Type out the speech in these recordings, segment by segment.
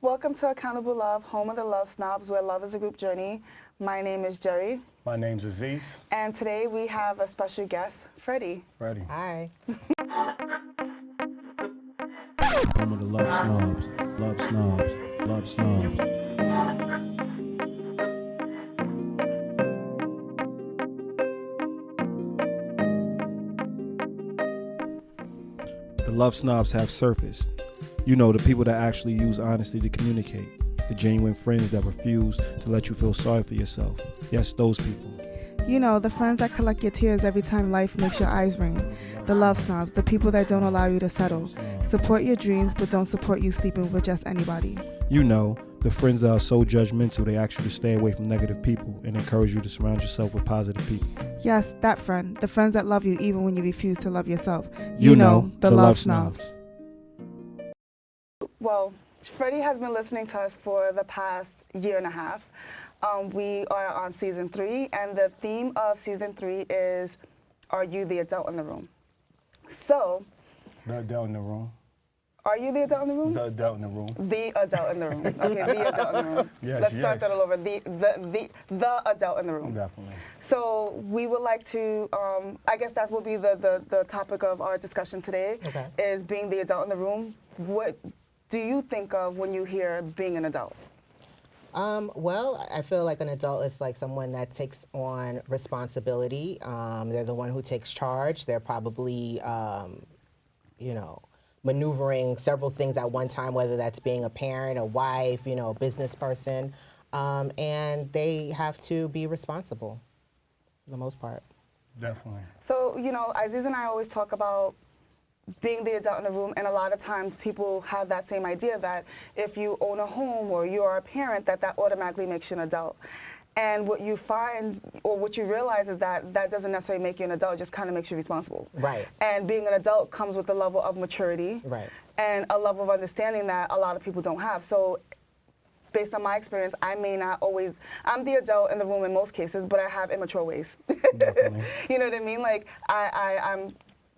Welcome to Accountable Love, home of the Love Snobs, where love is a group journey. My name is Jerry. My name's Aziz. And today we have a special guest, Freddie. Freddie. Hi. Home of the Love Snobs, Love Snobs, Love Snobs. The Love Snobs have surfaced. You know, the people that actually use honesty to communicate. The genuine friends that refuse to let you feel sorry for yourself. Yes, those people. You know, the friends that collect your tears every time life makes your eyes rain. The Love Snobs, the people that don't allow you to settle. Support your dreams, but don't support you sleeping with just anybody. You know, the friends that are so judgmental they ask you to stay away from negative people and encourage you to surround yourself with positive people. Yes, that friend. The friends that love you even when you refuse to love yourself. You know, the Love Snobs. Well, Freddie has been listening to us for the past year and a half. We are on season 3, and the theme of season 3 is, are you the adult in the room? So, The adult in the room. are you the adult in the room? The adult in the room. The adult in the room. Okay, the adult in the room. Yes, Let's start yes. that all over. The adult in the room. Definitely. So we would like to, I guess that will be the topic of our discussion today, Okay. is being the adult in the room. What do you think of when you hear being an adult? Well, I feel like an adult is like someone that takes on responsibility. They're the one who takes charge. They're probably, maneuvering several things at one time, whether that's being a parent, a wife, a business person. And they have to be responsible for the most part. Definitely. So, Aziz and I always talk about being the adult in the room, and a lot of times people have that same idea that if you own a home or you are a parent, that automatically makes you an adult. And what you find, or what you realize, is that doesn't necessarily make you an adult, it just kind of makes you responsible. Right. And being an adult comes with a level of maturity. Right. And a level of understanding that a lot of people don't have. So based on my experience, I may not always, I'm the adult in the room in most cases, but I have immature ways. Definitely. You know what I mean? Like, I'm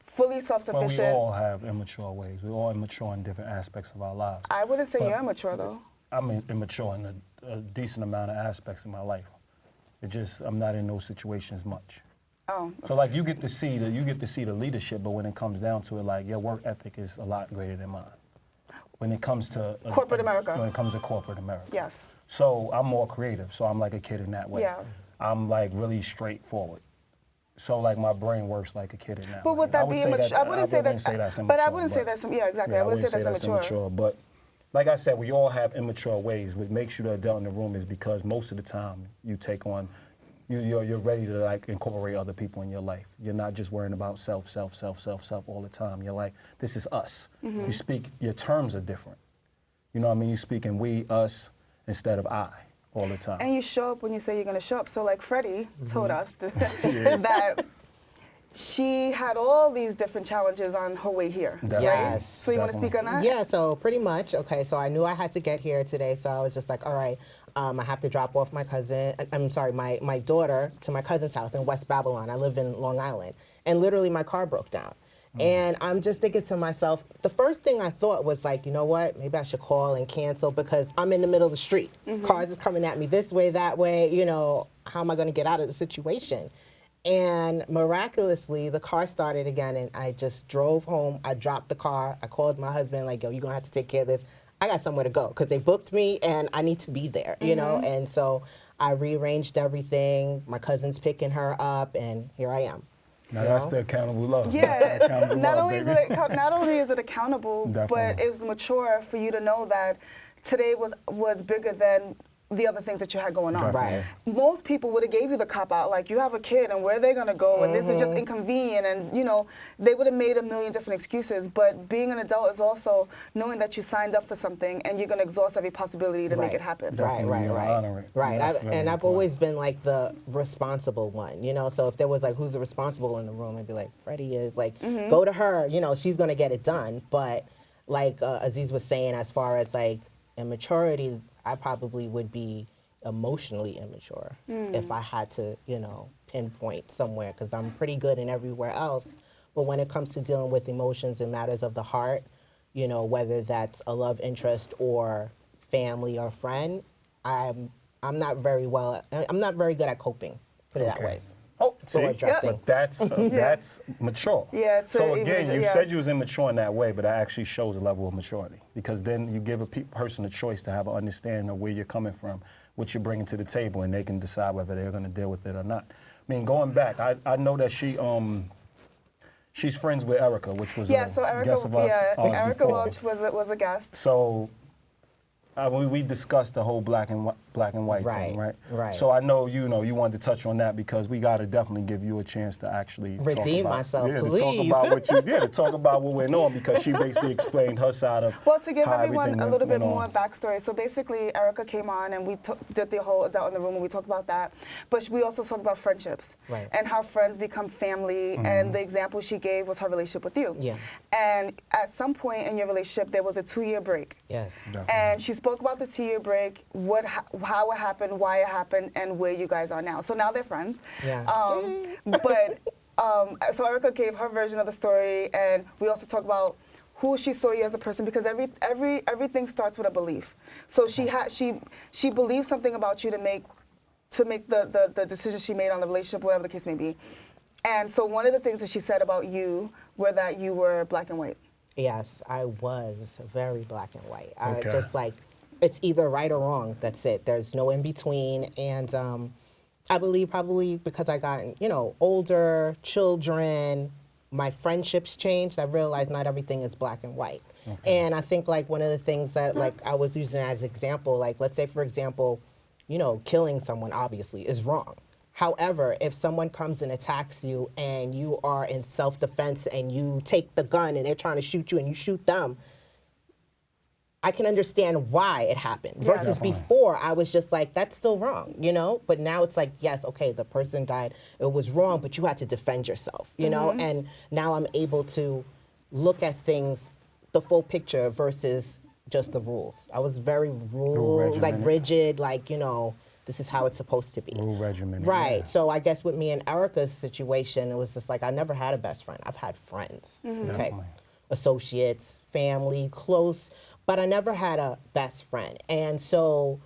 fully Well, self-sufficient. we all have immature ways. We're all immature in different aspects of our lives. I wouldn't say But- you're immature, though. I'm immature in a decent amount of aspects of my life. It's just I'm not in those situations much. Oh. So like you get to see the leadership, but when it comes down to it, like your work ethic is a lot greater than mine. When it comes to Corporate America. When it comes to corporate America. Yes. So I'm more creative. So I'm like a kid in that way. Yeah. I'm like really straightforward. So like my brain works like a kid in that But way. would that would be say immature? I wouldn't say that's immature. But I wouldn't say that's, yeah, exactly. Yeah, I wouldn't say that's immature. But like I said, we all have immature ways. What makes you the adult in the room is because most of the time you take on, you're ready to like incorporate other people in your life. You're not just worrying about self all the time. You're like, this is us. Mm-hmm. You speak, your terms are different. You know what I mean? You speak in we, us, instead of I all the time. And you show up when you say you're going to show up. So like Freddie told us Yeah. that she had all these different challenges on her way here. Definitely. Yes. So you want to speak on that? Yeah, so pretty much. Okay, so I knew I had to get here today, so I was just like, all right, I have to drop off my daughter to my cousin's house in West Babylon. I live in Long Island. And literally my car broke down. And I'm just thinking to myself, the first thing I thought was like, you know what, maybe I should call and cancel because I'm in the middle of the street. Cars is coming at me this way, that way, how am I gonna get out of the situation? And miraculously, the car started again, and I just drove home. I dropped the car. I called my husband, like, yo, you're going to have to take care of this. I got somewhere to go because they booked me, and I need to be there, you know? And so I rearranged everything. My cousin's picking her up, and here I am. Now that's the accountable love. Yeah. That's the accountable Not love, only is baby. not only is it accountable, but Definitely. it's mature for you to know that today was bigger than the other things that you had going on. Definitely. Right. Most people would have gave you the cop out, like you have a kid and where are they gonna go, and this is just inconvenient, and they would have made a million different excuses. But being an adult is also knowing that you signed up for something and you're gonna exhaust every possibility to make it happen. Definitely, you honor it. Right, That's very I've important. always been like the responsible one, So if there was like, who's the responsible in the room, I'd be like, Freddie is, like, go to her, she's gonna get it done. But like Aziz was saying, as far as like immaturity, I probably would be emotionally immature if I had to, pinpoint somewhere, because I'm pretty good in everywhere else. But when it comes to dealing with emotions and matters of the heart, whether that's a love interest or family or friend, I'm not very good at coping. Put it that way. Oh, see, addressing. but that's mature. Yeah, So again, you yeah. said you was immature in that way, but that actually shows a level of maturity, because then you give a person a choice to have an understanding of where you're coming from, what you're bringing to the table, and they can decide whether they're going to deal with it or not. I mean, going back, I know that she's friends with Erica, which was a guest of ours Erica before. Welch was a guest. So we discussed the whole black and white thing, right? Right. So I know you wanted to touch on that, because we got to definitely give you a chance to actually Redeem talk about, myself, to please. talk about what you did, to talk about what went on, because she basically explained her side of Well, to give how everyone everything a little bit went more on. backstory, so basically Erica came on and we did the whole adult in the room, and we talked about that. But we also talked about friendships and how friends become family. And the example she gave was her relationship with you. Yeah. And at some point in your relationship, there was a 2-year break. Yes. And she spoke about the 2-year break, how it happened, why it happened, and where you guys are now. So now they're friends. Yeah. So Erica gave her version of the story, and we also talked about who she saw you as a person, because everything starts with a belief. So she believed something about you to make the decision she made on the relationship, whatever the case may be. And so one of the things that she said about you were that you were black and white. Yes, I was very black and white. Okay. Just like, it's either right or wrong. That's it. There's no in between. And I believe probably because I got, older, children, my friendships changed. I realized not everything is black and white. Okay. And I think like one of the things that like I was using as example, like let's say for example, killing someone obviously is wrong. However, if someone comes and attacks you and you are in self-defense and you take the gun and they're trying to shoot you and you shoot them, I can understand why it happened. Yeah. Versus Definitely. before, I was just like, that's still wrong, But now it's like, yes, okay, the person died. It was wrong, but you had to defend yourself, know? And now I'm able to look at things, the full picture versus just the rules. I was very rigid, like, this is how it's supposed to be. Rule regimen. Right. Yeah. So I guess with me and Erica's situation, it was just like I never had a best friend. I've had friends, okay, Definitely. associates, family, close, but I never had a best friend. And so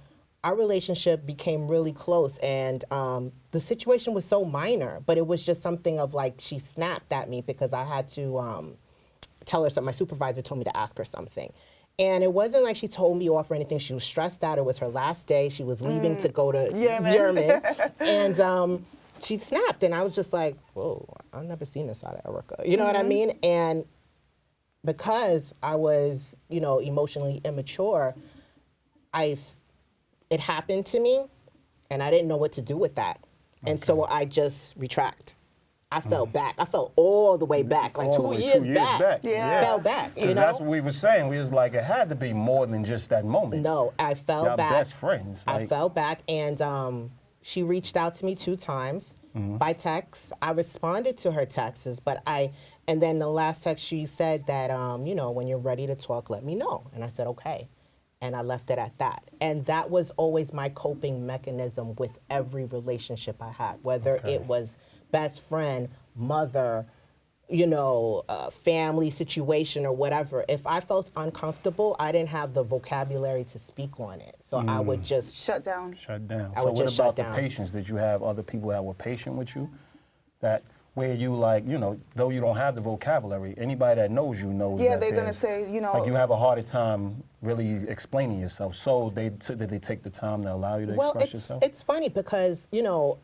our relationship became really close, and the situation was so minor, but it was just something of like she snapped at me because I had to tell her something. My supervisor told me to ask her something. And it wasn't like she told me off or anything. She was stressed out. It was her last day. She was leaving to go to Yemen. And she snapped. And I was just like, whoa, I've never seen this out of Erica. You know what I mean? And because I was, emotionally immature, it happened to me. And I didn't know what to do with that. And so I just retract. I fell back. I fell all the way back, like All the 2 way years back. Yeah. Fell back, Because that's what we were saying. We was like, it had to be more than just that moment. No, I fell Y'all back. best friends. I like- fell back, and she reached out to me 2 times by text. I responded to her texts, and then the last text she said that, when you're ready to talk, let me know. And I said, okay. And I left it at that. And that was always my coping mechanism with every relationship I had, whether it was best friend, mother, family situation or whatever. If I felt uncomfortable, I didn't have the vocabulary to speak on it. So I would just Shut down. Shut down. I So would what just about shut the down. patience? Did you have other people that were patient with you? That where you like, though you don't have the vocabulary, anybody that knows you knows Yeah, that they're gonna there's- say, like you have a harder time really explaining yourself. So did they take the time to allow you to express yourself? It's funny because,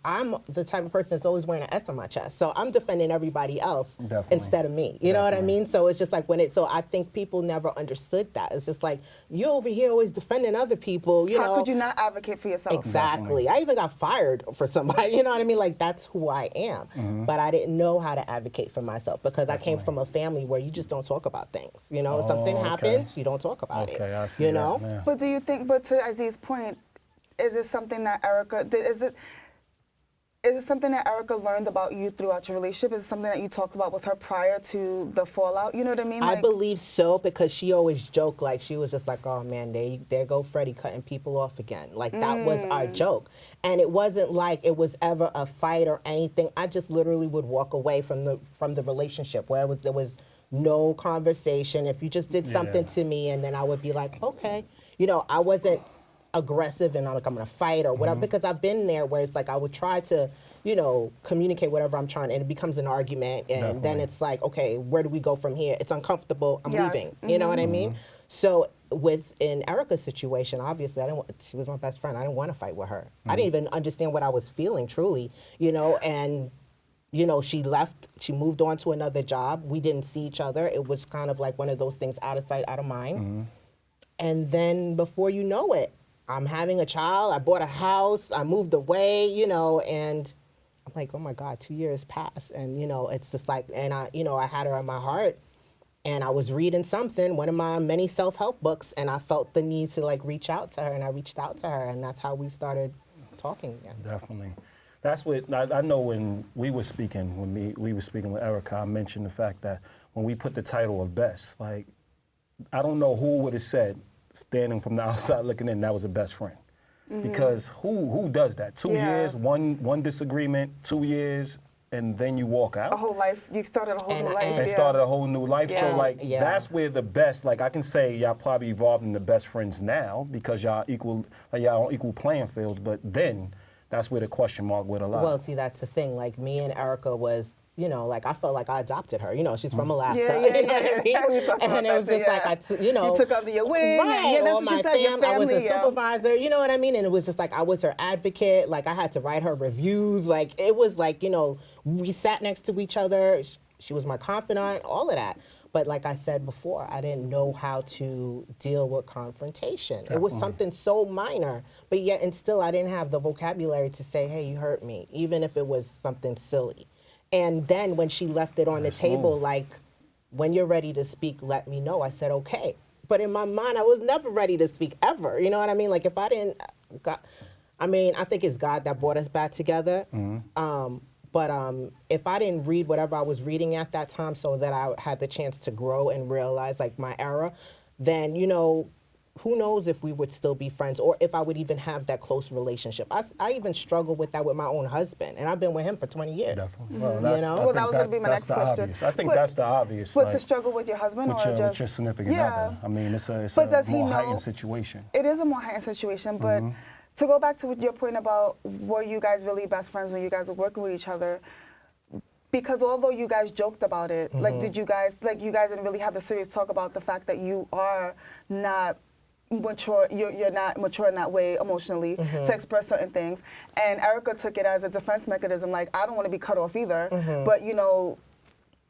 I'm the type of person that's always wearing an S on my chest. So I'm defending everybody else Definitely. instead of me. You know what I mean? So it's just like so I think people never understood that. It's just like, you over here always defending other people, How could you not advocate for yourself? Exactly. I even got fired for somebody, you know what I mean? Like, that's who I am. But I didn't know how to advocate for myself because I came from a family where you just don't talk about things. If something happens, you don't talk about it. Okay, I see that now. But do you think, but to Aziz's point, is it something that Erica, is it something that Erica learned about you throughout your relationship? Is it something that you talked about with her prior to the fallout? You know what I mean? I believe so because she always joked, like she was just like, oh man, there go Freddie cutting people off again. Like that was our joke. And it wasn't like it was ever a fight or anything. I just literally would walk away from the relationship where there was no conversation. If you just did something to me and then I would be like, okay. I wasn't aggressive and I'm like, I'm gonna fight or whatever, because I've been there where it's like I would try to, communicate whatever I'm trying, and it becomes an argument, and then it's like, okay, where do we go from here? It's uncomfortable, I'm leaving. You know what I mean? So within Erica's situation, obviously, she was my best friend. I didn't want to fight with her. I didn't even understand what I was feeling truly, and she left, she moved on to another job. We didn't see each other. It was kind of like one of those things, out of sight, out of mind. And then before you know it, I'm having a child, I bought a house, I moved away, and I'm like, oh my God, 2 years passed. And, it's just like, and I had her in my heart, and I was reading something, one of my many self-help books, and I felt the need to like reach out to her, and I reached out to her, and that's how we started talking again. Definitely. That's what, I know when we were speaking, we were speaking with Erica, I mentioned the fact that when we put the title of best, like, I don't know who would have said, standing from the outside looking in, that was a best friend. Because who does that? 2 years, one disagreement, 2 years, and then you walk out? A whole life. You started a whole new life. And started a whole new life. So like, that's where the best, like I can say y'all probably evolved into best friends now because y'all on equal playing fields, but then that's where the question mark would allow. Well, see, that's the thing. Like, me and Erica was, like, I felt like I adopted her. She's from Alaska. Yeah. You know what I mean? And it was just like, You took under your wing. Right. Yeah, that's all what my she said, your family. I was a supervisor. You know what I mean? And it was just like, I was her advocate. Like, I had to write her reviews. Like, it was like, we sat next to each other. She was my confidant, all of that. But like I said before, I didn't know how to deal with confrontation. It was something so minor, but yet and still I didn't have the vocabulary to say, hey, you hurt me, even if it was something silly. And then when she left it on the table, like, when you're ready to speak, let me know. I said, okay. But in my mind, I was never ready to speak ever. You know what I mean? Like, if I didn't, I think it's God that brought us back together. But if I didn't read whatever I was reading at that time so that I had the chance to grow and realize, like, my error, then, who knows if we would still be friends or if I would even have that close relationship. I even struggle with that with my own husband, and I've been with him for 20 years. Definitely. Well, that was going to be my next question. Obvious. I think that's the obvious. But to struggle with your husband with your significant other. I mean, it's a more heightened situation. It is a more heightened situation, but to go back to your point about were you guys really best friends when you guys were working with each other? Because although you guys joked about it, like, you guys didn't really have a serious talk about the fact that you are not mature, you're not mature in that way emotionally to express certain things. And Erica took it as a defense mechanism, like, I don't want to be cut off either, but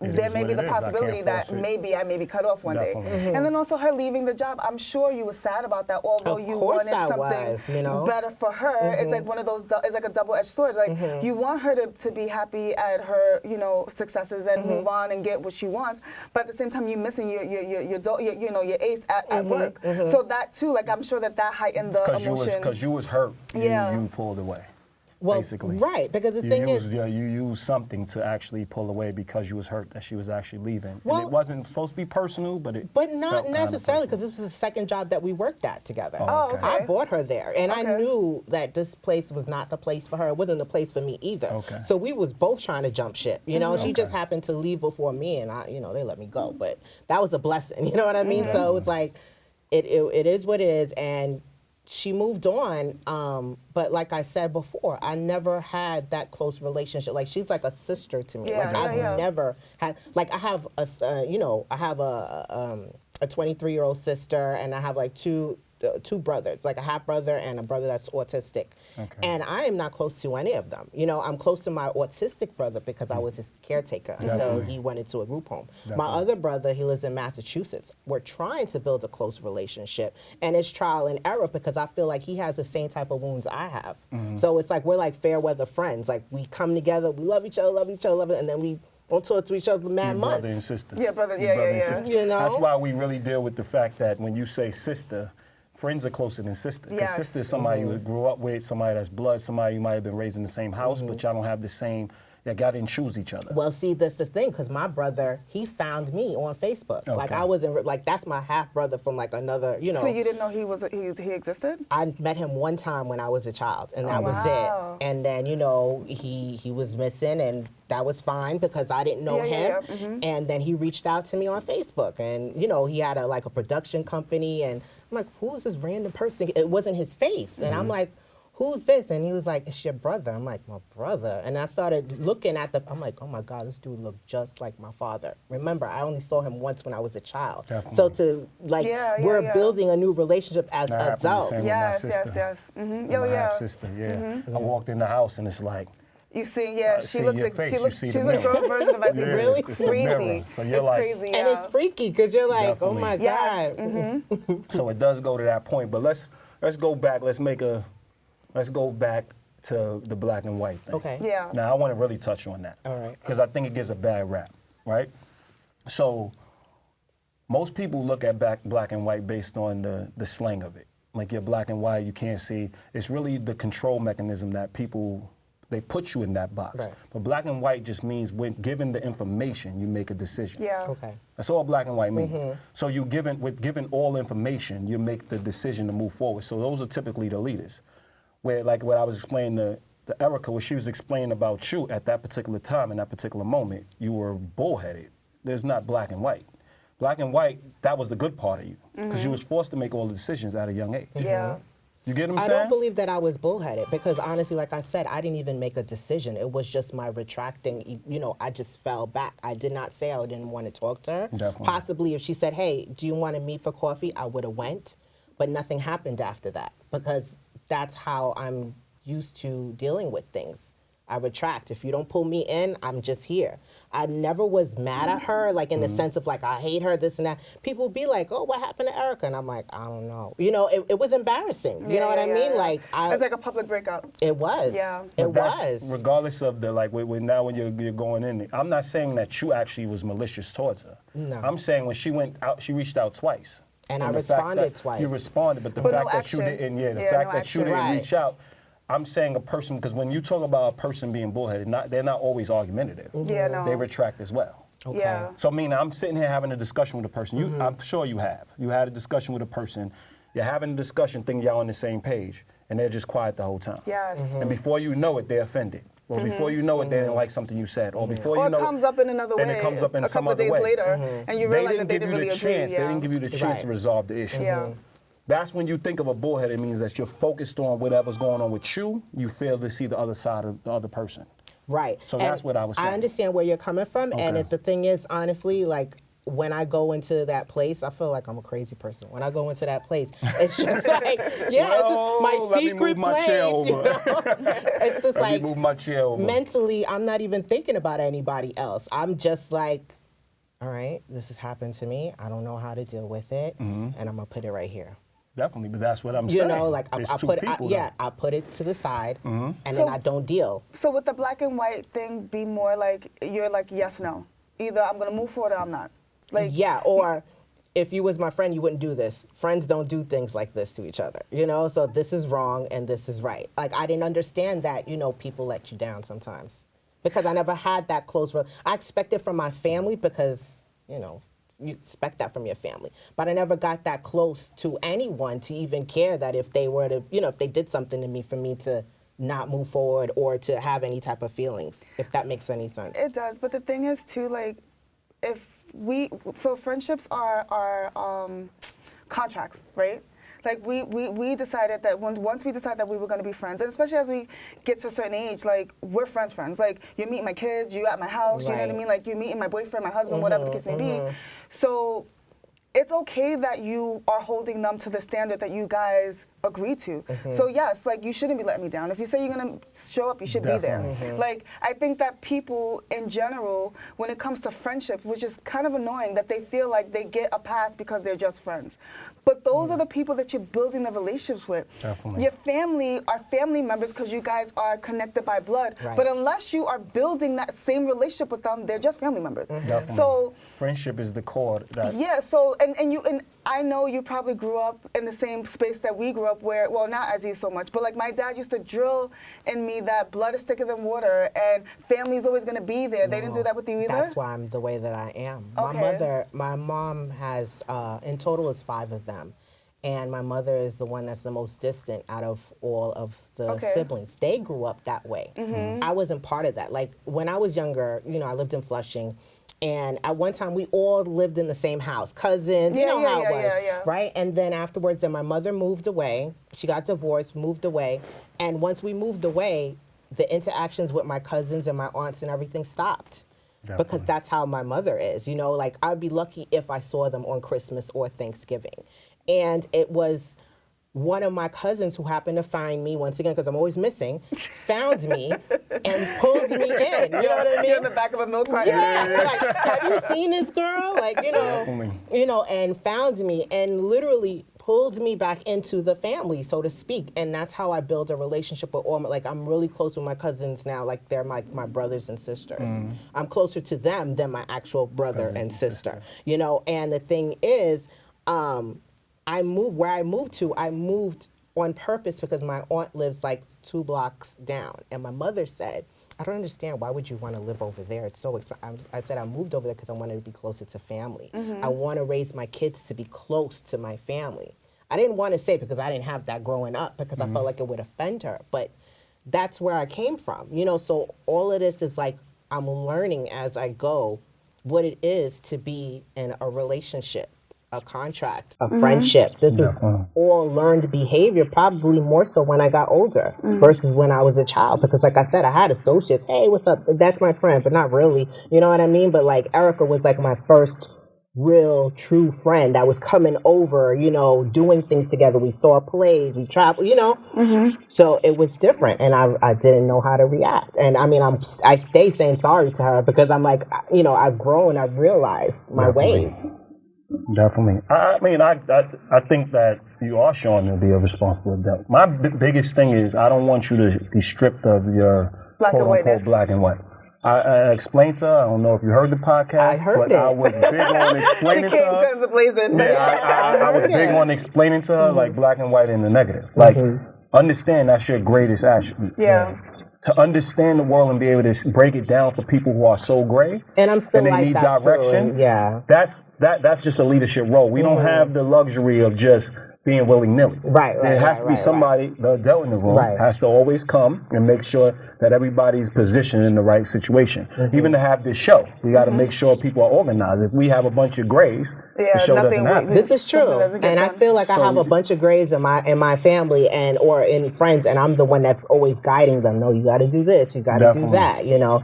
there may be the possibility that maybe I may be cut off one day. And then also her leaving the job, I'm sure you were sad about that, although you wanted something better for her. It's like one of those, it's like a double-edged sword. Like, you want her to be happy at her, successes and move on and get what she wants, but at the same time, you're missing your ace at work. So that too, like, I'm sure that heightened the emotion. Because you was hurt, you pulled away. Well, basically. Right, because the thing is... you used something to actually pull away because you was hurt that she was actually leaving. Well, and it wasn't supposed to be personal, but it But not necessarily, because this was the second job that we worked at together. Oh, okay. I brought her there, and I knew that this place was not the place for her. It wasn't the place for me either. Okay. So we was both trying to jump ship. She just happened to leave before me, and they let me go. But that was a blessing, you know what I mean? So it was like, it is what it is, and she moved on, but like I said before, I never had that close relationship. Like, she's like a sister to me. I've never had, like, I have a 23-year-old sister, and I have like two brothers, like a half brother and a brother that's autistic. Okay. And I am not close to any of them. I'm close to my autistic brother because I was his caretaker until he went into a group home. My other brother, he lives in Massachusetts. We're trying to build a close relationship, and it's trial and error because I feel like he has the same type of wounds I have. So it's like we're like fair weather friends. Like, we come together, we love each other, and then we don't talk to each other for mad months. Brother and sister. Yeah, brother, yeah. Sister. That's why we really deal with the fact that when you say sister, friends are closer than sister. Because sister is somebody you grew up with, somebody that's blood, somebody you might have been raised in the same house, but y'all don't have the same, y'all didn't choose each other. Well, see, that's the thing, because my brother, he found me on Facebook. Okay. Like, I wasn't, like, that's my half brother from like another, So you didn't know he existed? I met him one time when I was a child, and that was it. And then, he was missing, and that was fine because I didn't know him. And then he reached out to me on Facebook, and he had a production company, and I'm like, who is this random person? It wasn't his face. And I'm like, who's this? And he was like, it's your brother. I'm like, my brother? And I started looking at I'm like, oh my God, this dude looked just like my father. Remember, I only saw him once when I was a child. Definitely. So to, like, we're building a new relationship as That happened the adults. same with my Yes, sister. yes. My half-sister, I walked in the house and it's like, You see, I she see looks your like face, she you looks. see She's the a mirror. girl version of us. Yeah, Really? it's a mirror. Crazy. So you're It's like, crazy. And it's freaky because you're like, oh my Yes. God. so it does go to that point. But let's go back. Let's go back to the black and white thing. Okay. Yeah. Now I want to really touch on that. All right. Because I think it gets a bad rap, right? So most people look at black and white based on the slang of it. Like you're black and white, you can't see. It's really the control mechanism that people, they put you in that box. Right. But black and white just means when given the information, you make a decision. Yeah. Okay. That's all black and white means. So with given all information, you make the decision to move forward. So those are typically the leaders. Where like what I was explaining to Erica, what she was explaining about you at that particular time, in that particular moment, you were bullheaded. There's not black and white. Black and white, that was the good part of you. Because you was forced to make all the decisions at a young age. Yeah. You get what I'm I saying? don't believe that I was bullheaded because honestly, like I said, I didn't even make a decision. It was just my retracting, I just fell back. I did not say I didn't want to talk to her. Definitely. Possibly if she said, hey, do you want to meet for coffee? I would have went, but nothing happened after that because that's how I'm used to dealing with things. I retract. If you don't pull me in, I'm just here. I never was mad at her, like in the sense of like, I hate her, this and that. People would be like, oh, what happened to Erica? And I'm like, I don't know. It was embarrassing. You know what I mean? Like, it's like a public breakup. It was. Yeah. It But that's was. regardless of the, like, now when you're going in, I'm not saying that you actually was malicious towards her. No. I'm saying when she went out, she reached out twice. And I the fact responded that twice. You responded, but the But no fact that you action. didn't, the Yeah, fact no that you action. didn't Right. reach out, I'm saying a person, because when you talk about a person being bullheaded, they're not always argumentative. Yeah, no. They retract as well. Okay. Yeah. So, I mean, I'm sitting here having a discussion with a person. I'm sure you have. You had a discussion with a person. You're having a discussion thinking y'all on the same page, and they're just quiet the whole time. Yes. And before you know it, they're offended. Or before you know it, they didn't like something you said. Or before Or you it know comes up in another way. and it comes up in a some couple of other days way. later, and you realize that they didn't really agree. They didn't give you the chance Right. to resolve the issue. Yeah. That's when you think of a bullhead, it means that you're focused on whatever's going on with you. You fail to see the other side of the other person. Right. So And that's what I was saying. I understand where you're coming from. And Okay. the thing is, honestly, like, when I go into that place, I feel like I'm a crazy person. When I go into that place, it's just like, it's just my let me secret move my place. chair you over. know? It's just Let like, me move my chair over. mentally, I'm not even thinking about anybody else. I'm just like, all right, this has happened to me. I don't know how to deal with it, and I'm gonna put it right here. Definitely, but that's what I'm You saying. know, like I It's two put, people, though. I put it to the side, and So- then I don't deal. So with the black and white thing, be more like you're like yes, no. Either I'm gonna move forward or I'm not. Like Yeah, or if you was my friend, you wouldn't do this. Friends don't do things like this to each other, So this is wrong and this is right. Like I didn't understand that, people let you down sometimes because I never had that close. I expect it from my family because, you expect that from your family. But I never got that close to anyone to even care that if they were to, if they did something to me for me to not move forward or to have any type of feelings, if that makes any sense. It does, but the thing is too, like, so friendships are contracts, right? Like we decided that once we decided that we were going to be friends, and especially as we get to a certain age, like we're friends. Like you meet my kids, you at my house, you know what I Right. mean? Like you meeting my boyfriend, my husband, whatever the case may be. So it's okay that you are holding them to the standard that you guys agree to. So yes, like you shouldn't be letting me down. If you say you're gonna show up, you should be Definitely. there. Like I think that people in general, when it comes to friendship, which is kind of annoying, that they feel like they get a pass because they're just friends. But those are the people that you're building the relationships with. Definitely. Your family are family members because you guys are connected by blood. Right. But unless you are building that same relationship with them, they're just family members. Definitely. So Friendship is the core that yeah, so and I know you probably grew up in the same space that we grew up where, well, not Aziz so much, but like my dad used to drill in me that blood is thicker than water and family's always gonna be there. They didn't do that with you either? That's why I'm the way that I am. Okay. My mom has, in total is 5 of them. And my mother is the one that's the most distant out of all of the Okay. siblings. They grew up that way. I wasn't part of that. Like when I was younger, I lived in Flushing. And at one time, we all lived in the same house, cousins, you know how it was, right? And then afterwards, then my mother moved away. She got divorced, moved away. And once we moved away, the interactions with my cousins and my aunts and everything stopped. Definitely. Because that's how my mother is, you know, like I'd be lucky if I saw them on Christmas or Thanksgiving. And it was one of my cousins who happened to find me, once again, because I'm always missing, found me and pulled me in. You know what I mean? You're in the back of a milk carton. Yeah, like, have you seen this girl? Like, you know, and found me and literally pulled me back into the family, so to speak. And that's how I build a relationship with all my, like, I'm really close with my cousins now. Like, they're my brothers and sisters. I'm closer to them than my actual brother and sister. You know, and the thing is, I moved on purpose because my aunt lives like 2 blocks down. And my mother said, I don't understand, why would you want to live over there? It's so expensive. I said I moved over there because I wanted to be closer to family. I want to raise my kids to be close to my family. I didn't want to say because I didn't have that growing up because I felt like it would offend her. But that's where I came from. You know, so all of this is like I'm learning as I go what it is to be in a relationship, a contract, a friendship. This is all learned behavior, probably more so when I got older versus when I was a child. Because like I said, I had associates. Hey, what's up? That's my friend, but not really. You know what I mean? But like Erica was like my first real true friend that was coming over, you know, doing things together. We saw plays, we traveled, you know. So it was different, and I didn't know how to react. And I mean, I stay saying sorry to her because I'm like, you know, I've grown, I've realized my ways. Definitely. I mean, I think that you are showing to be a responsible adult. My biggest thing is I don't want you to be stripped of your quote-unquote black and white. I explained to her, I don't know if you heard the podcast, I was big on explaining to her. I was big on explaining to her, like, black and white in the negative. Like, understand that's your greatest attribute. To understand the world and be able to break it down for people who are so gray and I'm still and they like need that direction. That's just a leadership role. We don't have the luxury of just being willy-nilly. There has to be somebody, the adult in the room, has to always come and make sure that everybody's positioned in the right situation. Even to have this show, we got to make sure people are organized. If we have a bunch of grays, the show doesn't happen. This is true, and I feel like I have a bunch of grays in my family or in friends, and I'm the one that's always guiding them. No, you got to do this, you got to do that. You know,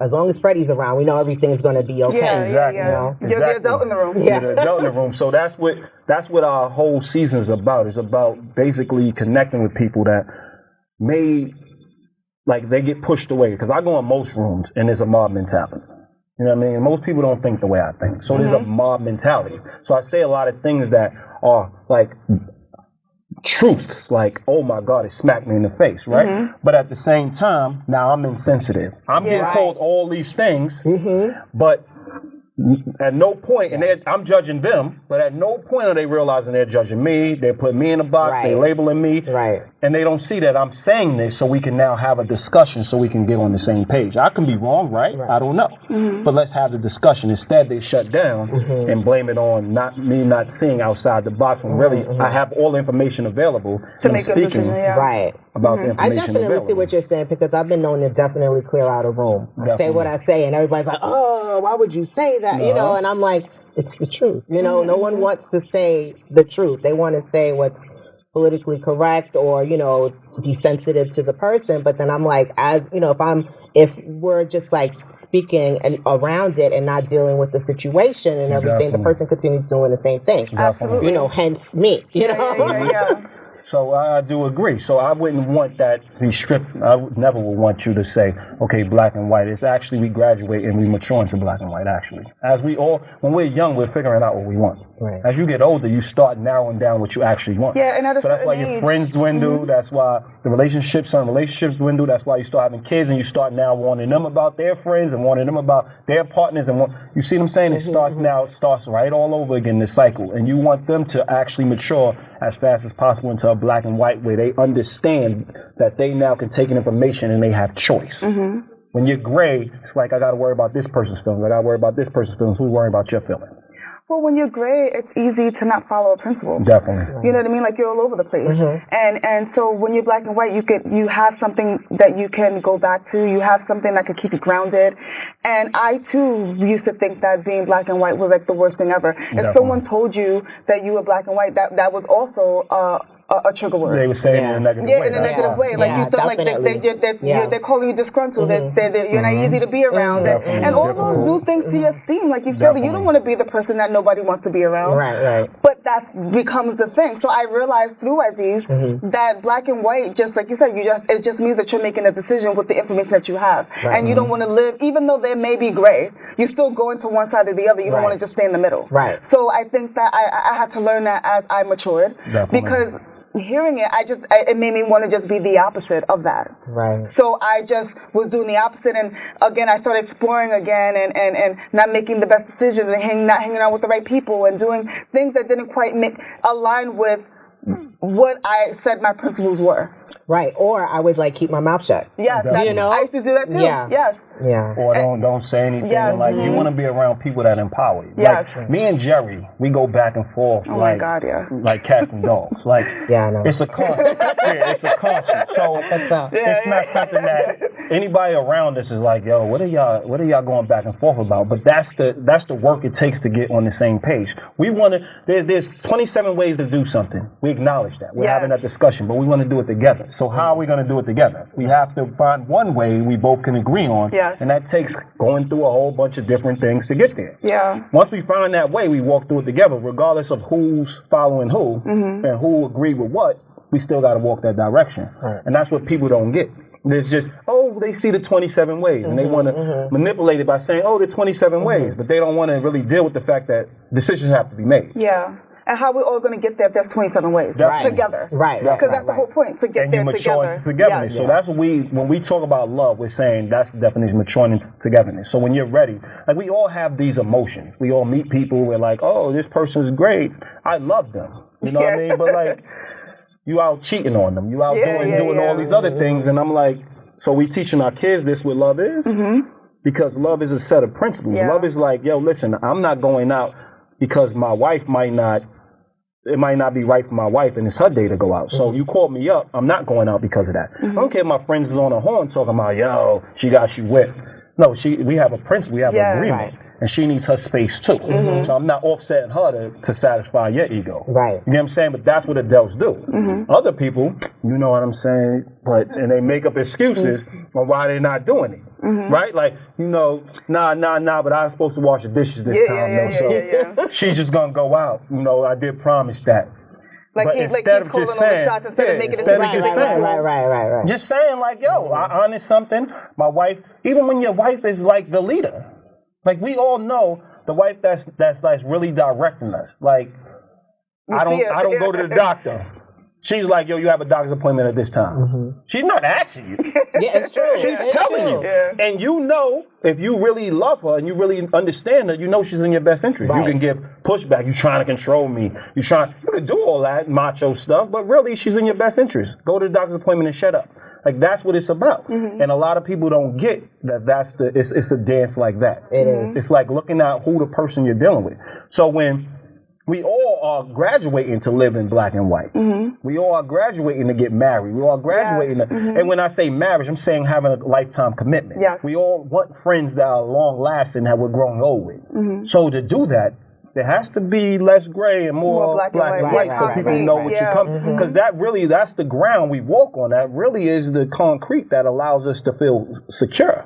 as long as Freddie's around, we know everything's going to be okay. Exactly. You know? You're the adult in the room. You're the adult in the room. So that's what our whole season's about. It's about basically connecting with people that they get pushed away. Because I go in most rooms and there's a mob mentality. You know what I mean? Most people don't think the way I think. So there's a mob mentality. So I say a lot of things that are like truths, like, oh my God, it smacked me in the face, right? But at the same time, now I'm insensitive. I'm getting called all these things, but at no point, and I'm judging them, but at no point are they realizing they're judging me. They put me in a box, they labeling me, and they don't see that I'm saying this so we can now have a discussion so we can get on the same page. I can be wrong, right? I don't know. But let's have the discussion. Instead, they shut down and blame it on me not seeing outside the box when really I have all the information available to make speaking about the information I definitely see what you're saying because I've been known to definitely clear out a room. Say what I say, and everybody's like, oh, why would you say that? You know, and I'm like, it's the truth. You know, no one wants to say the truth. They want to say what's politically correct or, you know, be sensitive to the person. But then I'm like, as you know, if we're just like speaking and around it and not dealing with the situation and everything, the person continues doing the same thing. Absolutely. You know, hence me. You know. So I do agree. So I wouldn't want that to be strict. I never would want you to say, okay, black and white. It's actually we graduate and we mature into black and white, actually. As we all, when we're young, we're figuring out what we want. As you get older, you start narrowing down what you actually want. And so that's why your friends dwindle. That's why certain relationships dwindle. That's why you start having kids and you start now wanting them about their friends and wanting them about their partners. And you see what I'm saying? It starts right all over again, this cycle. And you want them to actually mature as fast as possible into a black and white where they understand that they now can take in information and they have choice. When you're gray, it's like, I got to worry about this person's feelings. I got to worry about this person's feelings. Who's worrying about your feelings? Well, when you're gray, it's easy to not follow a principle. Definitely. You know what I mean? Like, you're all over the place. Mm-hmm. And so when you're black and white, you have something that you can go back to. You have something that can keep you grounded. And I too used to think that being black and white was like the worst thing ever. If someone told you that you were black and white, that was also a trigger word. They were saying it in a negative way. Yeah, in a negative way. Like, you felt like they're calling you disgruntled. You're not easy to be around. And all those do things to your esteem. Like, you feel that you don't want to be the person that nobody wants to be around. Right. But that becomes the thing. So I realized through Aziz that black and white, just like you said, it just means that you're making a decision with the information that you have. Right. And you don't want to live, even though there may be gray, you still go into one side or the other. You don't want to just stay in the middle. Right. So I think that I had to learn that as I matured. Definitely. Because hearing it, it made me want to just be the opposite of that. Right. So I just was doing the opposite, and again, I started exploring again, and not making the best decisions, and not hanging out with the right people, and doing things that didn't quite align with what I said my principles were. Right. Or I would keep my mouth shut. Yes, you know, I used to do that too. Yeah. Yes. Yeah. Or don't say anything. Yes. You want to be around people that empower you. Yes. Like, me and Jerry, we go back and forth my God, yeah. like cats and dogs. Yeah, I know. It's a constant. It's a constant. So it's not something that anybody around us is like, yo, what are y'all going back and forth about? But that's the work it takes to get on the same page. We want to. There's 27 ways to do something. We acknowledge that. We're having that discussion, but we want to do it together. So how are we going to do it together? We have to find one way we both can agree on, and that takes going through a whole bunch of different things to get there. Yeah. Once we find that way, we walk through it together, regardless of who's following who and who agree with what. We still got to walk that direction, and that's what people don't get. There's just, they see the 27 ways, and they want to manipulate it by saying, the 27 ways, but they don't want to really deal with the fact that decisions have to be made. Yeah. And how we're all going to get there if there's 27 ways together. Right. Because that's the whole point, to get there together. And you mature into togetherness. Yes. So that's what when we talk about love, we're saying that's the definition of maturing into togetherness. So when you're ready, we all have these emotions. We all meet people, we're like, this person's great. I love them. You know what I mean? But you out cheating on them. You out doing all these other things. And I'm like, so we teaching our kids this what love is? Because love is a set of principles. Yeah. Love is like, listen, I'm not going out because my wife it might not be right for my wife and it's her day to go out. So you called me up, I'm not going out because of that. I don't care if my friends is on the horn talking about, she got you whipped. No, we have a principle, we have an agreement. Right. And she needs her space too. So I'm not offsetting her to satisfy your ego. Right. You know what I'm saying? But that's what adults do. Other people, you know what I'm saying, and they make up excuses on why they're not doing it. Right? Nah, but I was supposed to wash the dishes this time. She's just going to go out. I did promise that. But instead of just saying, Right. just saying I honest something. My wife, even when your wife is like the leader, we all know the wife that's really directing us. I don't go to the doctor. She's like, you have a doctor's appointment at this time. She's not asking you. Yeah, it's true. She's telling you. Yeah. And if you really love her and you really understand her, she's in your best interest. Right. You can give pushback. You're trying to control me. You can do all that macho stuff, but really she's in your best interest. Go to the doctor's appointment and shut up. That's what it's about. And a lot of people don't get that it's a dance like that. It is. It's like looking at who the person you're dealing with. So when we all are graduating to live in black and white. We all are graduating to get married. We all are graduating and when I say marriage, I'm saying having a lifetime commitment. Yes. We all want friends that are long lasting that we're growing old with. So to do that, there has to be less gray and more black and white so people know what you're coming. Because that's the ground we walk on. That really is the concrete that allows us to feel secure.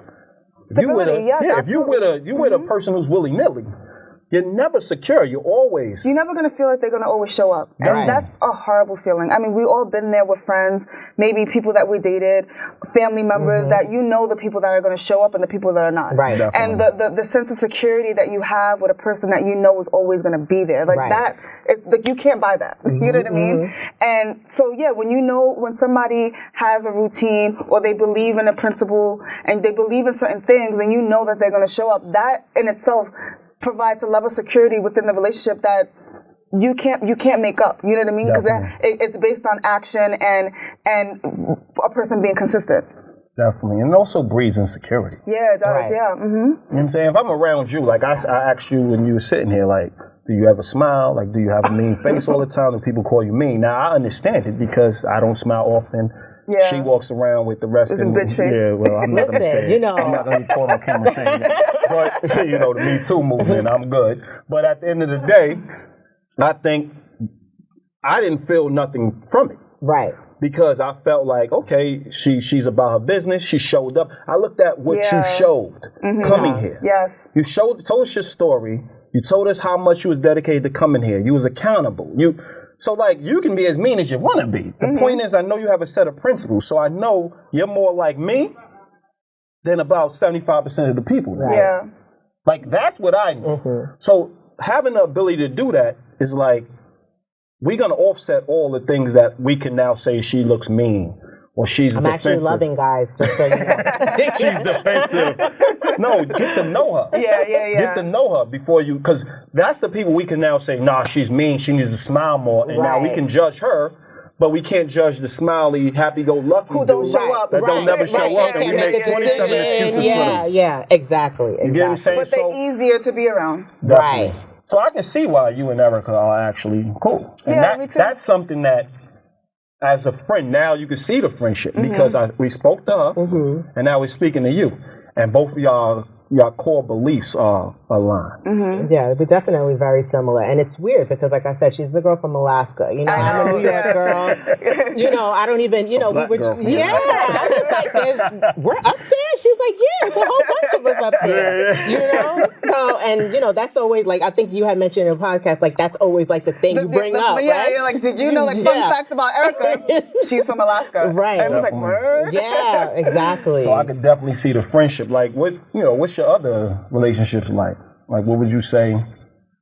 If you with a person who's willy-nilly, you're never secure. You're never going to feel like they're going to always show up. And that's a horrible feeling. I mean, we all been there with friends, maybe people that we dated, family members, that the people that are going to show up and the people that are not. Right. And the sense of security that you have with a person that is always going to be there. That, you can't buy that. You know what I mean? And so, when somebody has a routine or they believe in a principle and they believe in certain things and you know that they're going to show up, that in itself provides a level of security within the relationship that you can't make up. You know what I mean? Because it's based on action and a person being consistent. Definitely. And it also breeds insecurity. Yeah, it does. Right. Yeah. You know what I'm saying? If I'm around you, I asked you when you were sitting here, Do you ever smile? Like, do you have a mean face all the time? Do people call you mean? Now, I understand it because I don't smile often. Yeah. She walks around with the rest of a bitch face. Yeah, well, I'm not going to say it. I'm not going to be caught on camera saying that. But, you know, the Me Too movement, I'm good. But at the end of the day, I think I didn't feel nothing from it. Right. Because I felt like, okay, she's about her business. She showed up. I looked at what you showed coming here. Yes. You told us your story. You told us how much you was dedicated to coming here. You was accountable. So, like, you can be as mean as you want to be. The point is, I know you have a set of principles. So I know you're more like me than about 75% of the people. Right. Yeah. Like, that's what I know. So having the ability to do that is like, we're going to offset all the things that we can now say she looks mean or she's I'm defensive. actually loving guys, just so you know. She's defensive. No, get to know her. Yeah. Get to know her before you, because that's the people we can now say, nah, she's mean, she needs to smile more. And now we can judge her, but we can't judge the smiley, happy-go-lucky Who don't show up. that don't never show up, and we make 27 excuses for them. Yeah, exactly. You get what I'm saying? But they're easier to be around. Right. So I can see why you and Erica are actually cool. And me too. that's something that, as a friend, now you can see the friendship because we spoke to her, and now we're speaking to you. And both of y'all core beliefs are aligned. Yeah, they're definitely very similar. And it's weird because, like I said, she's the girl from Alaska. You know, I'm a New York girl. You know, I don't even, you know, we were, I was like, we're up there? She's like, yeah, it's a whole bunch of us up there. You know? So, and, you know, that's always, like, I think you had mentioned in a podcast, like, that's always, like, the thing you bring up, right? Yeah, like, did you know, like, fun fact about Erica, she's from Alaska. Right. I was like, word? Yeah, exactly. So I could definitely see the friendship. Like, what's your other relationships like? Like, what would you say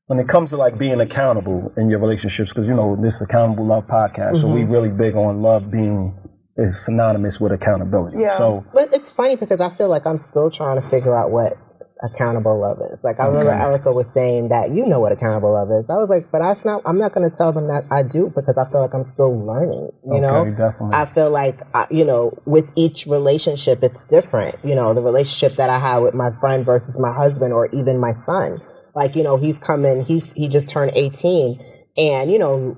when it comes to, like, being accountable in your relationships? Because, you know, this is Accountable Love Podcast, so we really big on love being is synonymous with accountability. Yeah. So, but it's funny because I feel like I'm still trying to figure out what accountable love is. Like, I remember Erica was saying that you know what accountable love is. I was like, but I'm not going to tell them that I do because I feel like I'm still learning, you know? Definitely. I feel like, you know, with each relationship, it's different. You know, the relationship that I have with my friend versus my husband or even my son. Like, you know, he just turned 18 and, you know,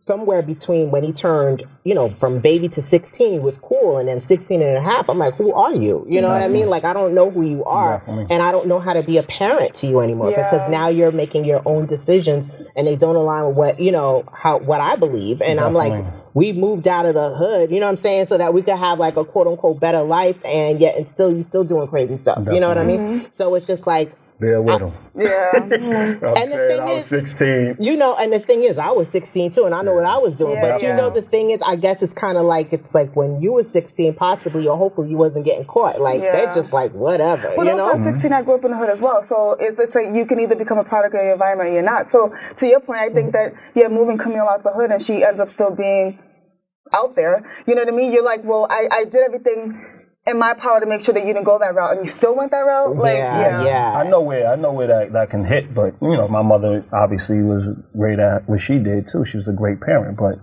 somewhere between when he turned, you know, from baby to 16 was cool. And then 16 and a half, I'm like, who are you? You know what I mean? Like, I don't know who you are. And I don't know how to be a parent to you anymore because now you're making your own decisions and they don't align with what, you know, what I believe. And I'm like, we moved out of the hood, you know what I'm saying? So that we could have like a quote unquote better life and yet you still doing crazy stuff. You know what I mean? So it's just like, bear with them. Yeah. I'm saying I was 16. You know, and the thing is, I was 16 too, and I know what I was doing. But you know, the thing is, I guess it's kind of like, it's like when you were 16, possibly, or hopefully you wasn't getting caught. Like, they're just like, whatever, but you know? Also at 16, I grew up in the hood as well. So it's like you can either become a product of your environment or you're not. So to your point, I think that, moving Camille out the hood and she ends up still being out there. You know what I mean? You're like, well, I did everything in my power to make sure that you didn't go that route, and you still went that route. Like, yeah. I know where that can hit, but you know, my mother obviously was great at what she did too. She was a great parent, but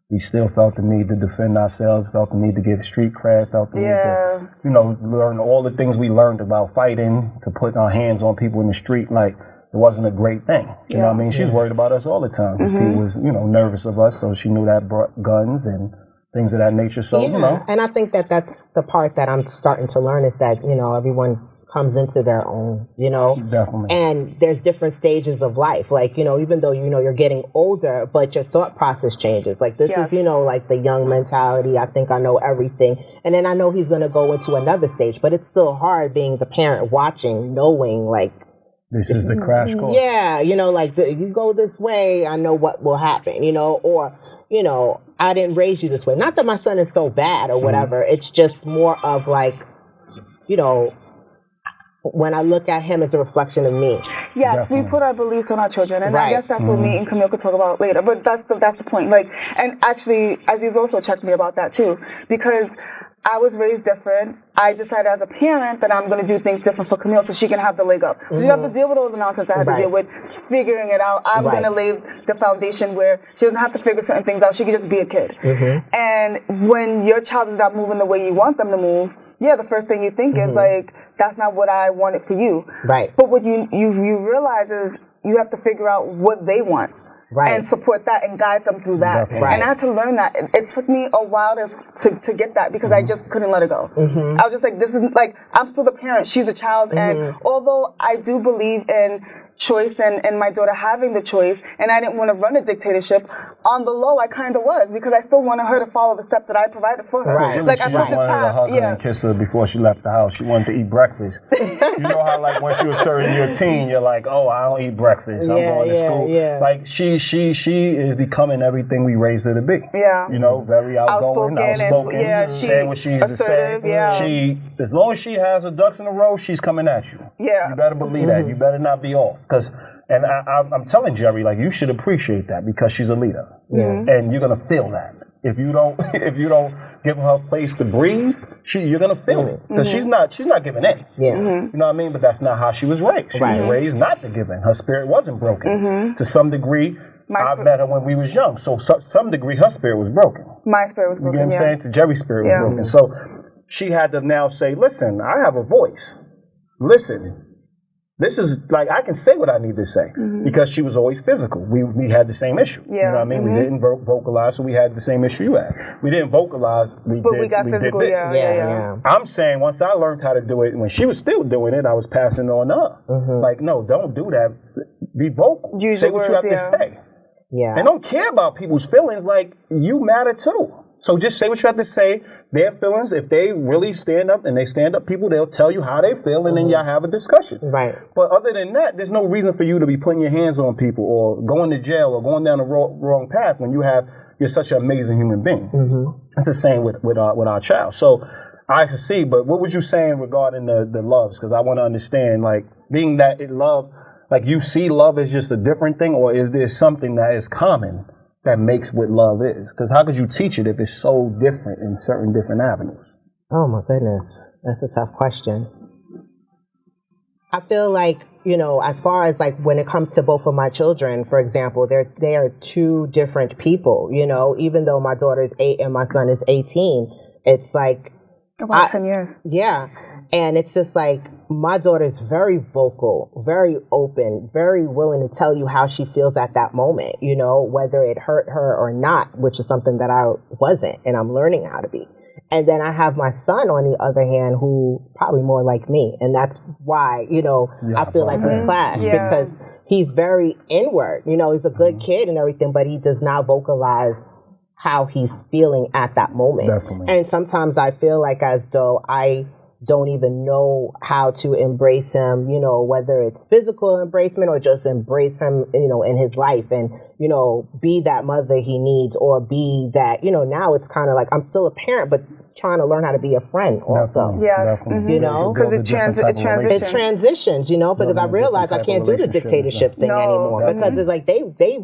we still felt the need to defend ourselves, felt the need to get street cred, felt the need to, you know, learn all the things we learned about fighting, to put our hands on people in the street. Like, it wasn't a great thing. You know what I mean? She's worried about us all the time because people was, you know, nervous of us, so she knew that brought guns and things of that nature. So, you know. And I think that that's the part that I'm starting to learn is that, you know, everyone comes into their own, you know. Definitely. And there's different stages of life. Like, you know, even though, you know, you're getting older, but your thought process changes. Like, this is, you know, like the young mentality. I think I know everything. And then I know he's going to go into another stage. But it's still hard being the parent watching, knowing, like, this is the crash course. Yeah, you know, like, you go this way, I know what will happen, you know, or, you know, I didn't raise you this way. Not that my son is so bad or whatever. It's just more of like, you know, when I look at him, it's a reflection of me. Yes, we put our beliefs on our children, and I guess that's what me and Camille could talk about later. But that's the point. Like, and actually, Aziz also checked me about that too, because I was raised different. I decided as a parent that I'm going to do things different for Camille so she can have the leg up. So you have to deal with all the nonsense I had to deal with, figuring it out. I'm going to lay the foundation where she doesn't have to figure certain things out. She can just be a kid. And when your child is not moving the way you want them to move, the first thing you think is like, that's not what I wanted for you. Right. But what you realize is you have to figure out what they want. Right. And support that and guide them through that. Definitely. And I had to learn that. It took me a while to get that because I just couldn't let it go. I was just like, this is like, I'm still the parent, she's a child. And although I do believe in choice and my daughter having the choice, and I didn't want to run a dictatorship, on the low I kind of was, because I still wanted her to follow the steps that I provided for her. Right. Like, She I just put this wanted to path. hug her and kiss her before she left the house. She wanted to eat breakfast. You know how, like, once you're serving your teen, you're like, oh, I don't eat breakfast. I'm going to school. Yeah. Like, she is becoming everything we raised her to be. Yeah. You know, very outgoing, outspoken, saying what she needs to say. Yeah. As long as she has her ducks in a row, she's coming at you. Yeah. You better believe that. You better not be off. And I'm telling Jerry, like, you should appreciate that because she's a leader. And you're gonna feel that. If you don't give her a place to breathe, you're gonna feel it. Because she's not giving in. Yeah. You know what I mean? But that's not how she was raised. She was raised not to give in. Her spirit wasn't broken. To some degree, I met her when we was young. So some degree her spirit was broken. My spirit was broken. You get what I'm saying? To Jerry's spirit was broken. So she had to now say, listen, I have a voice. Listen. This is like, I can say what I need to say because she was always physical. We had the same issue. You know what I mean? We didn't vocalize, so we had the same issue you had. We didn't vocalize, we did this. I'm saying once I learned how to do it, when she was still doing it, I was passing it on to her. Like, no, don't do that. Be vocal. Say what you have to say. And don't care about people's feelings. Like, you matter too. So just say what you have to say. Their feelings, if they really stand up, and they stand up people, they'll tell you how they feel, and then y'all have a discussion. Right. But other than that, there's no reason for you to be putting your hands on people or going to jail or going down the wrong path when you're such an amazing human being. It's the same with our child. So I can see, but what was you saying regarding the loves? Because I want to understand, like, being that love, like, you see love as just a different thing, or is there something that is common that makes what love is? Because how could you teach it if it's so different in certain different avenues? Oh my goodness, that's a tough question. I feel like, as far as like when it comes to both of my children, for example, they are two different people. Even though my daughter is 8 and my son is 18, it's like about 10 years. Yeah. And it's just like, my daughter is very vocal, very open, very willing to tell you how she feels at that moment, whether it hurt her or not, which is something that I wasn't, and I'm learning how to be. And then I have my son, on the other hand, who probably more like me. And that's why, I feel like we clash because he's very inward. He's a good kid and everything, but he does not vocalize how he's feeling at that moment. Definitely. And sometimes I feel like as though I don't even know how to embrace him, whether it's physical embracement or just embrace him, in his life and, be that mother he needs, or be that, now it's kind of like I'm still a parent, but trying to learn how to be a friend also. Yes. Because it transitions. It transitions, because I realize I can't do the dictatorship thing anymore because it's like they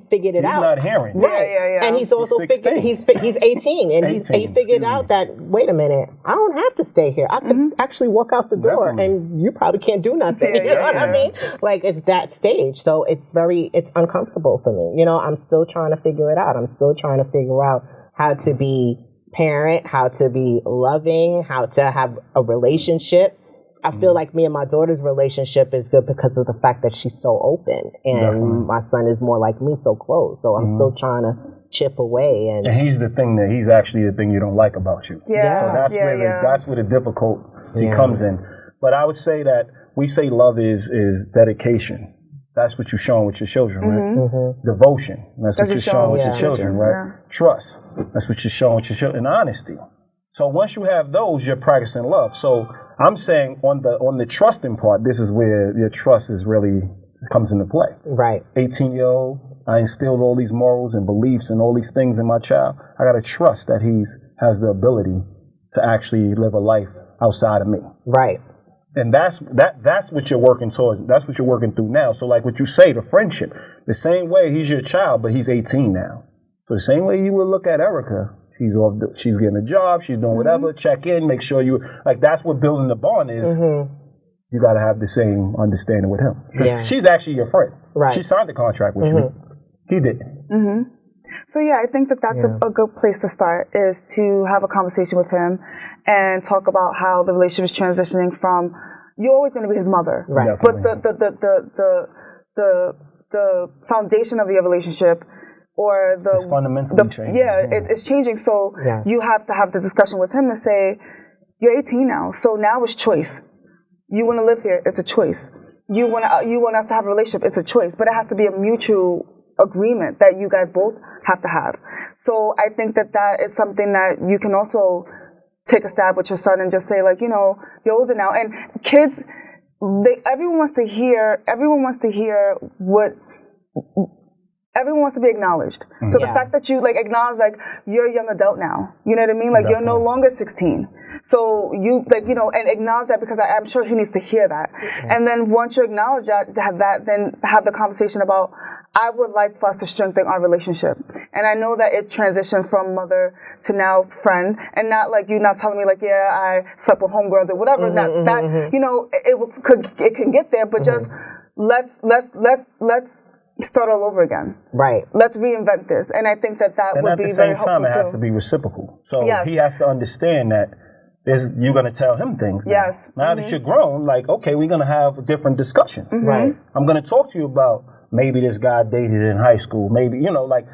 figured it out. He's not hearing. Right. Yeah. And he's also figured he's 18 and he figured out that, wait a minute, I don't have to stay here. I can actually walk out the door and you probably can't do nothing. You know what I mean? Like, it's that stage. So it's uncomfortable for me. I'm still trying to figure it out. I'm still trying to figure out how to be parent, how to be loving, how to have a relationship. I feel like me and my daughter's relationship is good because of the fact that she's so open, and my son is more like me, so close. So I'm still trying to chip away. And he's actually the thing you don't like about you. Yeah. So that's where the difficulty comes in. But I would say that we say love is dedication. That's what you're showing with your children, right? Devotion. That's what you're showing with your children, right? Trust. That's what you're showing with your children. And honesty. So once you have those, you're practicing love. So I'm saying on the trusting part, this is where your trust is really comes into play. Right. 18-year-old, I instilled all these morals and beliefs and all these things in my child. I got to trust that he has the ability to actually live a life outside of me. Right. And that's what you're working towards. That's what you're working through now. So like what you say, the friendship, the same way he's your child, but he's 18 now. So the same way you would look at Erica, she's getting a job, she's doing whatever, check in, make sure that's what building the bond is. You got to have the same understanding with him. Because she's actually your friend. Right. She signed the contract with you. He didn't. So I think that's a good place to start, is to have a conversation with him and talk about how the relationship is transitioning from, you're always going to be his mother, right? But the the foundation of your relationship or the It's fundamentally changing. It's changing. So Yeah. you have to have the discussion with him to say, you're 18 now, so now it's choice. You want to live here, it's a choice. You want us to have a relationship, it's a choice. But it has to be a mutual agreement that you guys both have to have. So I think that is something that you can also take a stab with your son and just say, like, you know, you're older now. And kids, everyone wants to hear everyone wants to be acknowledged. So the fact that you like acknowledge, like, you're a young adult now, you know what I mean? Like, you're no longer 16. So you, like, you know, and acknowledge that, because I'm sure he needs to hear that. And then once you acknowledge that, then have the conversation about, I would like for us to strengthen our relationship. And I know that it transitioned from mother to now friend, and not like you not telling me, like, yeah, I slept with homegirls or whatever. You know, it can get there, but just let's start all over again. Right. Let's reinvent this. And I think that And would at be the very same time, helpful it has too. to be reciprocal. So Yes. he has to understand that you're going to tell him things. Yes. Now that you're grown, like, okay, we're going to have different discussions. Right. I'm going to talk to you about maybe this guy dated in high school. Maybe, you know, like,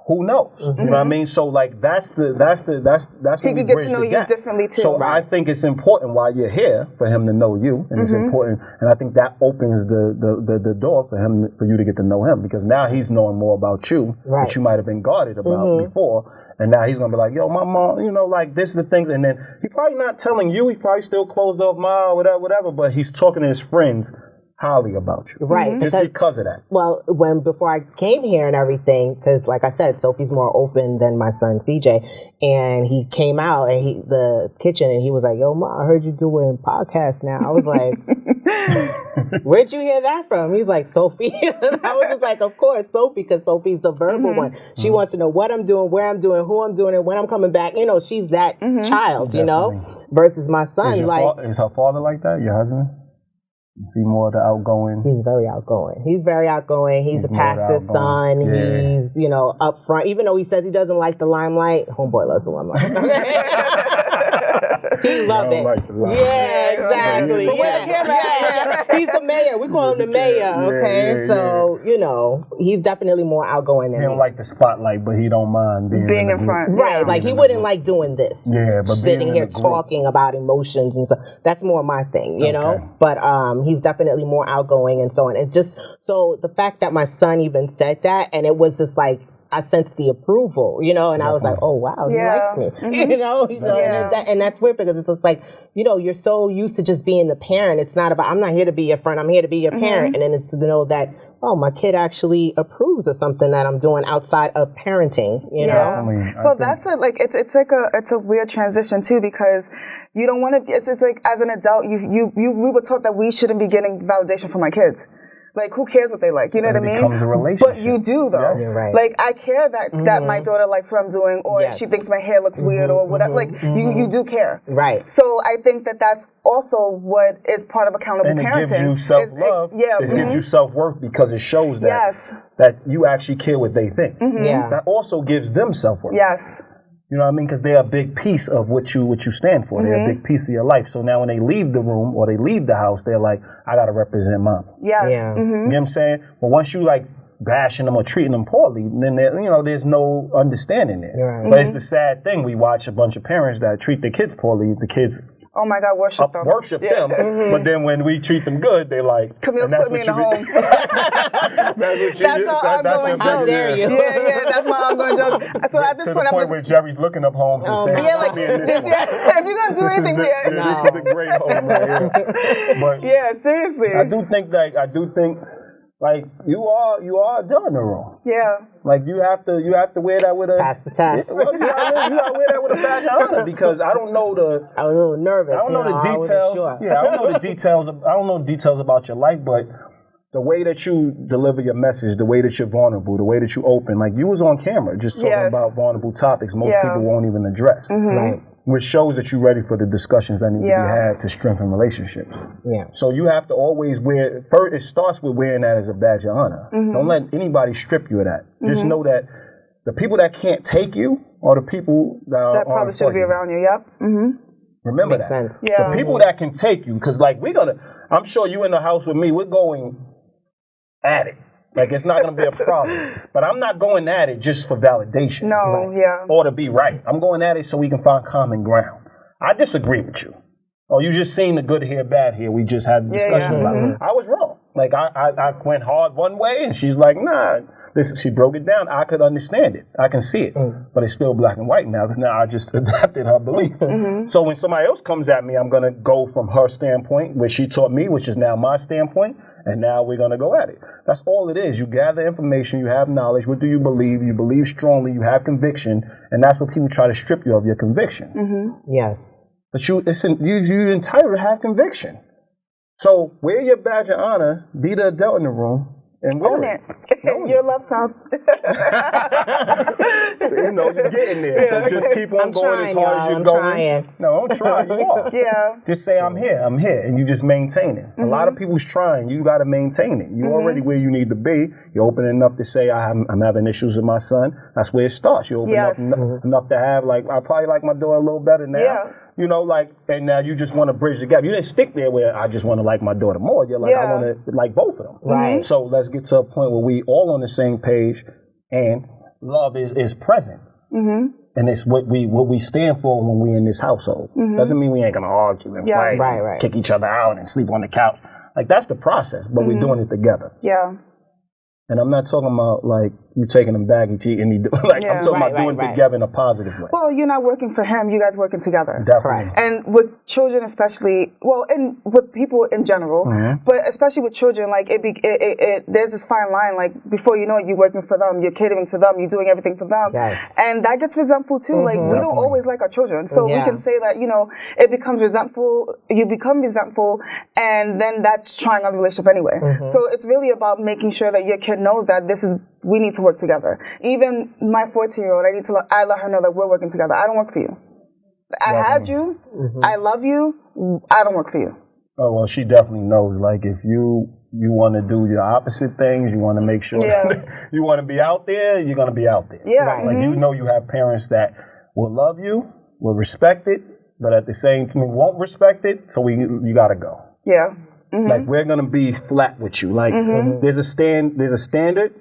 who knows? You know what I mean? So, like, that's He when we could get bridge to know the you gap. differently too. So I think it's important while you're here for him to know you, and it's important, and I think that opens the door for you to get to know him, because now he's knowing more about you that you might have been guarded about before, and now he's gonna be like, yo, my mom, you know, like, this is the things, and then he's probably not telling you, he probably still closed off Ma or whatever, but he's talking to his friends highly about you, Right. just because of that. Well, before I came here and everything, because like I said, Sophie's more open than my son CJ, and he came out and the kitchen, and he was like, "Yo, Ma, I heard you doing podcasts now." I was like, "Where'd you hear that from?" He's like, "Sophie." And I was just like, "Of course, Sophie, because Sophie's the verbal one. She wants to know what I'm doing, where I'm doing, who I'm doing, and when I'm coming back. You know, she's that child, you know, versus my son. Is her father like that? Your husband? Is he more the outgoing? He's very outgoing. He's a pastor's son. Yeah. He's, you know, up front. Even though he says he doesn't like the limelight, homeboy loves the limelight. He loves it. Like the limelight. Yeah, exactly. Yeah. He's the mayor. We call him the mayor, okay? So, you know, he's definitely more outgoing than He me. don't like the spotlight, but he don't mind being in front. Right, like he wouldn't like doing this. Yeah, but sitting being here in a group. talking about emotions and stuff. That's more my thing, you know? Okay. But he's definitely more outgoing and so on. It's just, so the fact that my son even said that, and it was just like, I sensed the approval, you know, and I was like, oh, wow, he likes me, you know? And that's weird, because it's just like, you know, you're so used to just being the parent. It's not about, I'm not here to be your friend, I'm here to be your parent. And then it's to know that, oh, my kid actually approves of something that I'm doing outside of parenting, you know? Well, that's it's a weird transition too, because you don't want to. It's like, as an adult, we were taught that we shouldn't be getting validation from our kids. Like, who cares what they like? You know what I mean? It becomes a relationship. But you do, though. Yes. Right. Like, I care that my daughter likes what I'm doing, or she thinks my hair looks weird, or whatever. Like, you do care. Right. So I think that that's also what is part of accountable parenting. And it gives you self-love. It gives you self-worth, because it shows that that you actually care what they think. Yeah. That also gives them self-worth. Yes. You know what I mean? Because they're a big piece of what you stand for. They're a big piece of your life. So now when they leave the room or they leave the house, they're like, I got to represent mom. Yes. Yeah. You know what I'm saying? But once you like bashing them or treating them poorly, then there's no understanding there. Right. But it's the sad thing. We watch a bunch of parents that treat their kids poorly. The kids Oh my God, worship them. Worship them. But then when we treat them good, they like. Camille's put me in a home. That's your How dare you? Yeah, that's my ongoing joke. So at this to point, the point where Jerry's looking up homes and saying, yeah, like, "Put me in this one." if you're gonna do anything here, This is the great home right here. But yeah, seriously. I do think like you are doing it wrong. Yeah. Like you have to wear that with a Pass the test. Well, you gotta wear that with a badge of honor, because I don't know I was a little nervous. I don't know the details. Yeah, I don't know the details. I don't know the details about your life, but the way that you deliver your message, the way that you're vulnerable, the way that you open, like you was on camera just talking about vulnerable topics most people won't even address. Right. Which shows that you're ready for the discussions that need to be had to strengthen relationships. Yeah. So you have to always wear, first it starts with wearing that as a badge of honor. Don't let anybody strip you of that. Just know that the people that can't take you are the people that probably should be around you. Yep. Remember Makes that. sense. Yeah. The people that can take you, because like I'm sure you in the house with me, we're going at it. Like, it's not going to be a problem. But I'm not going at it just for validation. No, yeah. Or to be right. I'm going at it so we can find common ground. I disagree with you. Oh, you just seen the good here, bad here. We just had a discussion about it. I was wrong. Like, I went hard one way, and she's like, nah. She broke it down. I could understand it. I can see it. But it's still black and white now, because now I just adapted her belief. So when somebody else comes at me, I'm going to go from her standpoint, which she taught me, which is now my standpoint, and now we're going to go at it. That's all it is. You gather information, you have knowledge. What do you believe? You believe strongly, you have conviction, and that's what people try to strip you of, your conviction. Yes. But you're entitled to have conviction. So wear your badge of honor, be the adult in the room, and Own it. You're LoveSnobs. You're getting there. So just keep on I'm going trying, as hard as you're I'm going. trying. No, don't try. You are. Yeah. Just say, I'm here, and you just maintain it. A lot of people's trying. You got to maintain it. You're already where you need to be. You're opening up to say, I'm having issues with my son. That's where it starts. You open up enough to have, like, I probably like my daughter a little better now. Yeah. And now you just want to bridge the gap. You didn't stick there where I just want to like my daughter more. You're like, I want to like both of them. Right. So let's get to a point where we all on the same page, and love is present. And it's what we stand for when we in this household. Doesn't mean we ain't gonna argue and fight, Right. kick each other out, and sleep on the couch. Like, that's the process, but we're doing it together. Yeah. And I'm not talking about, like, you taking them back and cheating. I'm talking about doing it together in a positive way. Well, you're not working for him. You guys working together. Definitely. And with children especially, and with people in general, but especially with children, like, there's this fine line, like, before you know it, you're working for them, you're catering to them, you're doing everything for them. Yes. And that gets resentful, too. Like, we don't always like our children. So we can say that, it becomes resentful, you become resentful, and then that's trying on the relationship anyway. So it's really about making sure that your kid knows that we need to work together. Even my 14-year-old, I let her know that we're working together. I don't work for you. I had you. I love you. I don't work for you. Oh, well, she definitely knows. Like, if you want to do your opposite things, you want to make sure you want to be out there, you're going to be out there. Yeah. Right. Like, you have parents that will love you, will respect it, but at the same time won't respect it, so you got to go. Yeah. Like, we're going to be flat with you. Like, there's a standard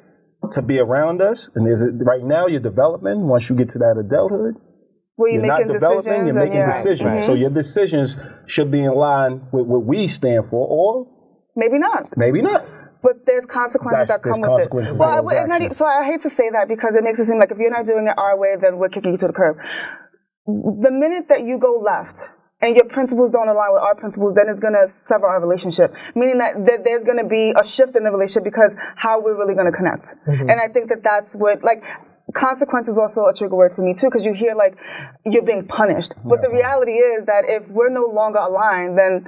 to be around us, and right now you're developing. Once you get to that adulthood, you're not developing, you're making decisions. So your decisions should be in line with what we stand for, or maybe not. Maybe not. But there's consequences that come with it. So I hate to say that, because it makes it seem like if you're not doing it our way, then we're kicking you to the curb. The minute that you go left and your principles don't align with our principles, then it's going to sever our relationship. Meaning that there's going to be a shift in the relationship, because how we're really going to connect. And I think that's what, like, consequence is also a trigger word for me too, because you hear like you're being punished. But the reality is that if we're no longer aligned, then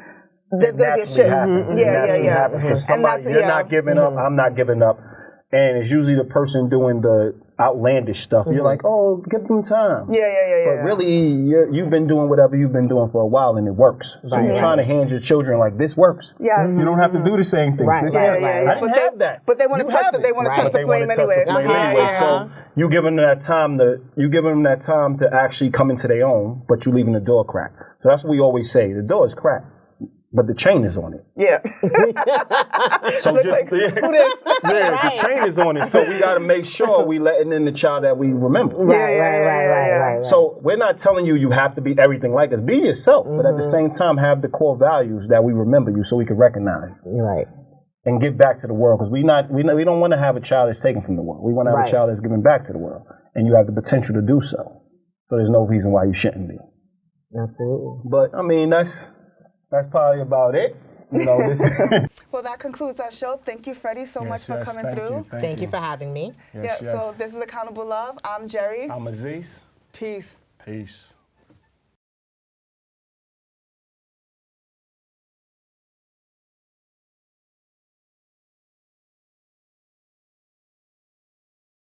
there's going to be a shift. Yeah. Because you're not giving up, I'm not giving up. And it's usually the person doing the outlandish stuff. You're like, oh, give them time. Yeah. But really, you've been doing whatever you've been doing for a while, and it works. So you're trying to hand your children like, this works. Yeah. You don't have to do the same things. Right. I didn't have that. But they want to touch the flame anyway. So you give them that time to actually come into their own, but you leaving the door cracked. So that's what we always say. The door is cracked, but the chain is on it. Yeah. So the chain is on it. So we got to make sure we letting in the child that we remember. Right. So we're not telling you have to be everything like us. Be yourself, but at the same time have the core values that we remember you, so we can recognize. Right. And give back to the world, because we don't want to have a child that's taken from the world. We want to have a child that's given back to the world, and you have the potential to do so. So there's no reason why you shouldn't be. Absolutely. But I mean, that's probably about it. Well, that concludes our show. Thank you, Freddie, so much for coming through. Thank you for having me. So this is Accountable Love. I'm Jerry. I'm Aziz. Peace.